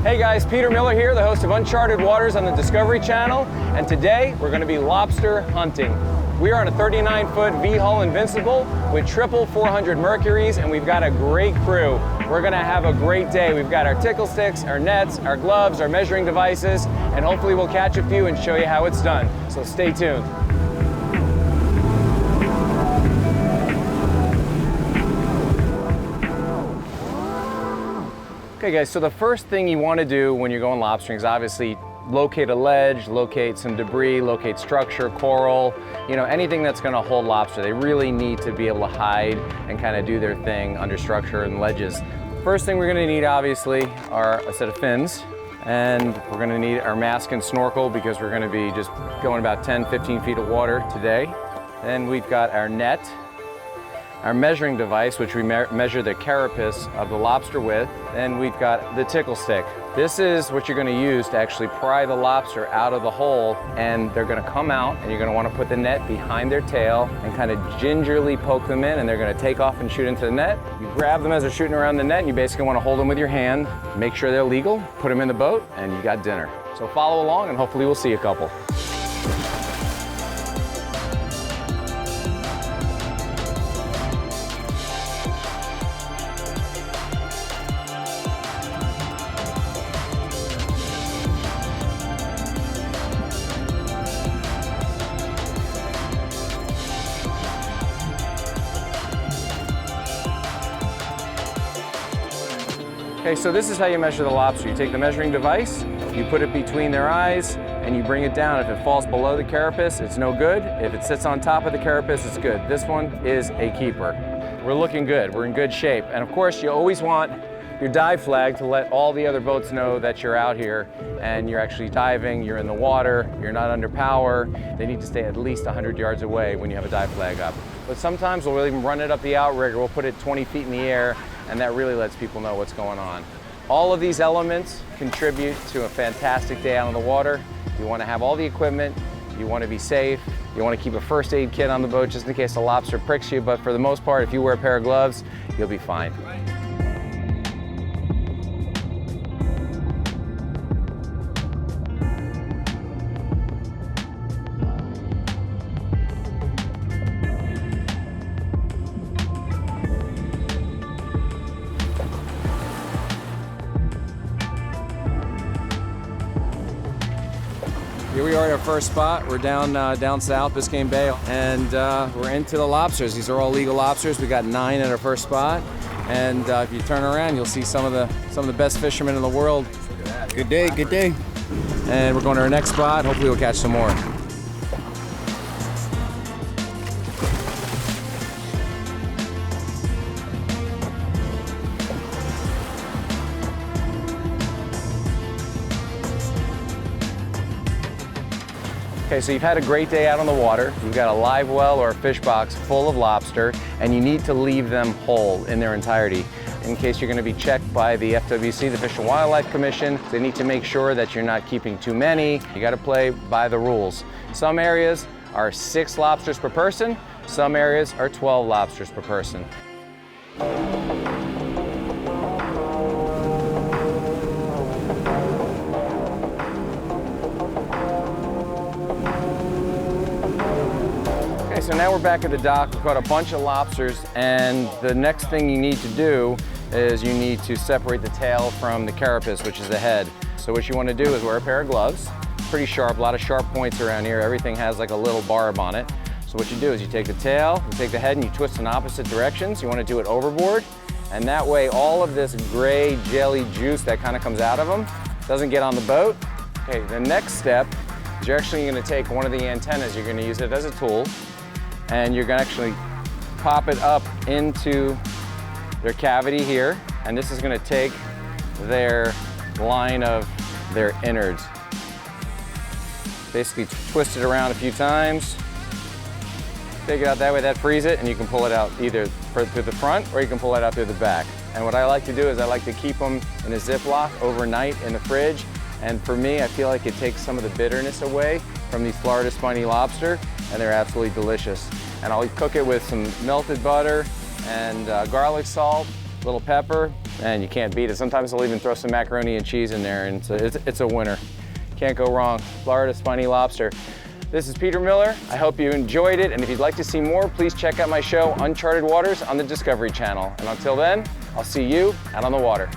Hey guys, Peter Miller here, the host of Uncharted Waters on the Discovery Channel, and today we're going to be lobster hunting. We are on a 39-foot V-hull Invincible with triple 400 Mercuries, and we've got a great crew. We're going to have a great day. We've got our tickle sticks, our nets, our gloves, our measuring devices, and hopefully we'll catch a few and show you how it's done. So stay tuned. Okay guys, so the first thing you want to do when you're going lobstering is obviously locate a ledge, locate some debris, locate structure, coral, anything that's going to hold lobster. They really need to be able to hide and kind of do their thing under structure and ledges. First thing we're going to need obviously are a set of fins, and we're going to need our mask and snorkel because we're going to be just going about 10-15 feet of water today. Then we've got our net, our measuring device, which we measure the carapace of the lobster with. Then we've got the tickle stick. This is what you're going to use to actually pry the lobster out of the hole, and they're going to come out, and you're going to want to put the net behind their tail and kind of gingerly poke them in, and they're going to take off and shoot into the net. You grab them as they're shooting around the net, and you basically want to hold them with your hand, make sure they're legal, put them in the boat, and you got dinner. So follow along, and hopefully we'll see a couple. Okay, so this is how you measure the lobster. You take the measuring device, you put it between their eyes, and you bring it down. If it falls below the carapace, it's no good. If it sits on top of the carapace, it's good. This one is a keeper. We're looking good, we're in good shape. And of course, you always want your dive flag to let all the other boats know that you're out here and you're actually diving, you're in the water, you're not under power. They need to stay at least 100 yards away when you have a dive flag up. But sometimes we'll even run it up the outrigger, we'll put it 20 feet in the air, and that really lets people know what's going on. All of these elements contribute to a fantastic day out on the water. You want to have all the equipment, you want to be safe, you want to keep a first aid kit on the boat just in case a lobster pricks you, but for the most part, if you wear a pair of gloves, you'll be fine. Here we are at our first spot. We're down south, Biscayne Bay, and we're into the lobsters. These are all legal lobsters. We got 9 at our first spot, and if you turn around, you'll see some of the best fishermen in the world. Good day, good day. And we're going to our next spot. Hopefully, we'll catch some more. Okay, so you've had a great day out on the water. You've got a live well or a fish box full of lobster, and you need to leave them whole in their entirety. In case you're going to be checked by the FWC, the Fish and Wildlife Commission, they need to make sure that you're not keeping too many. You got to play by the rules. Some areas are 6 lobsters per person. Some areas are 12 lobsters per person. So now we're back at the dock. We caught a bunch of lobsters, and the next thing you need to do is you need to separate the tail from the carapace, which is the head. So what you want to do is wear a pair of gloves. Pretty sharp, a lot of sharp points around here. Everything has like a little barb on it. So what you do is you take the tail, you take the head, and you twist in opposite directions. You want to do it overboard, and that way all of this gray jelly juice that kind of comes out of them doesn't get on the boat. Okay, the next step is you're actually going to take one of the antennas. You're going to use it as a tool, and you're going to actually pop it up into their cavity here, and this is going to take their line of their innards. Basically twist it around a few times, take it out that way, that frees it, and you can pull it out either through the front or you can pull it out through the back. And what I like to do is I like to keep them in a Ziploc overnight in the fridge, and for me I feel like it takes some of the bitterness away from these Florida spiny lobster, and they're absolutely delicious. And I'll cook it with some melted butter and garlic salt, a little pepper, Man, you can't beat it. Sometimes they'll even throw some macaroni and cheese in there, and it's a winner. Can't go wrong. Florida's Funny Lobster. This is Peter Miller. I hope you enjoyed it, and if you'd like to see more, please check out my show, Uncharted Waters, on the Discovery Channel. And until then, I'll see you out on the water.